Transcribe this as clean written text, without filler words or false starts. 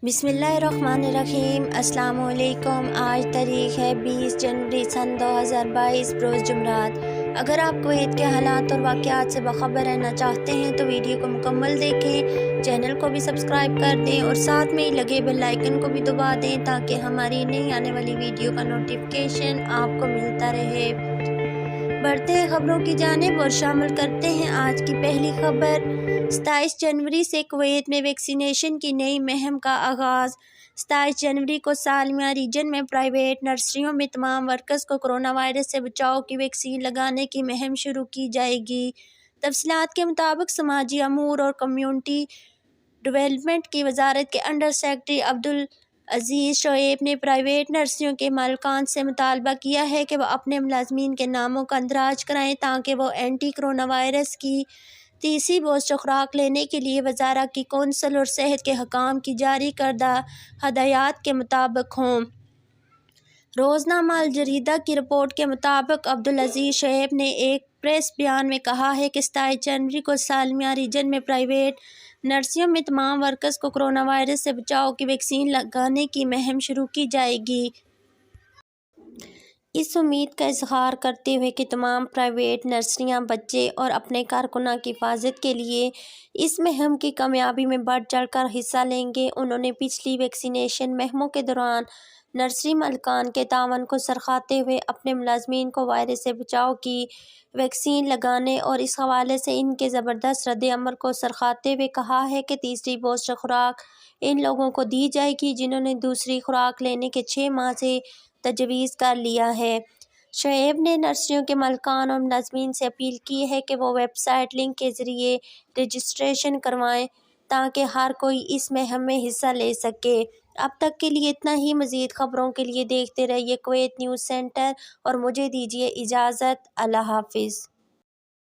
बिस्मिल्लाहिर्रहमानिर्रहीम। अस्सलाम वालेकुम। आज तारीख़ है 20 जनवरी सन 2022 रोज़ जुमरात। अगर आप कुवैत के हालात और वाक़यात से बाखबर रहना चाहते हैं तो वीडियो को मुकम्मल देखें, चैनल को भी सब्सक्राइब कर दें और साथ में ही लगे बेल आइकन को भी दबा दें ताकि हमारी नई आने वाली वीडियो का नोटिफिकेशन आपको मिलता रहे। बढ़ते हैं खबरों की जानिब और शामिल करते हैं आज की पहली खबर। 27 जनवरी से कुवैत में वैक्सीनेशन की नई मुहिम का आगाज़। 27 जनवरी को सालमिया रीजन में प्राइवेट नर्सरियों में तमाम वर्कर्स को कोरोना वायरस से बचाव की वैक्सीन लगाने की मुहिम शुरू की जाएगी। तफसीलात के मुताबिक समाजी अमूर और कम्यूनिटी डेवलपमेंट की वजारत के अंडर सेक्रेटरी अब्दुल अजीज़ शोएब ने प्राइवेट नर्सरियों के मालिकान से मुतालबा किया है कि वह अपने मुलाजमीन के नामों का इंदराज कराएँ ताकि वो एंटी कोरोना वायरस की तीसरी बूस्टर खुराक लेने के लिए वजारत की कौंसल और सेहत के हकाम की जारी करदा हदायत के मुताबिक हों। रोज़नामा अल जरीदा की रिपोर्ट के मुताबिक अब्दुल अजीज़ शोएब ने एक प्रेस बयान में कहा है कि 27 जनवरी को सालमिया रीजन में प्राइवेट नर्सरियों में तमाम वर्कर्स को कोरोना वायरस से बचाव की वैक्सीन लगाने की मुहिम शुरू की जाएगी। इस उम्मीद का इजहार करते हुए कि तमाम प्राइवेट नर्सरियां बच्चे और अपने कारकुनां की हिफाजत के लिए इस मुहिम की कामयाबी में बढ़ चढ़कर हिस्सा लेंगे, उन्होंने पिछली वैक्सीनेशन मुहिमों के दौरान नर्सरी मालिकान के तावन को सरखाते हुए अपने मुलाजमीन को वायरस से बचाव की वैक्सीन लगाने और इस हवाले से इनके ज़बरदस्त रद्द-ए-अमल को सरखाते हुए कहा है कि तीसरी बूस्टर खुराक इन लोगों को दी जाएगी जिन्होंने दूसरी खुराक लेने के 6 माह से तजवीज़ कर लिया है। शोएब ने नर्सरियों के मालिकान और मुलाजमीन से अपील की है कि वो वेबसाइट लिंक के ज़रिए रजिस्ट्रेशन करवाएं ताकि हर कोई इस मुहिम में हिस्सा ले सके। अब तक के लिए इतना ही। मज़ीद खबरों के लिए देखते रहिए कुवैत न्यूज़ सेंटर और मुझे दीजिए इजाज़त। अल्लाह हाफिज़।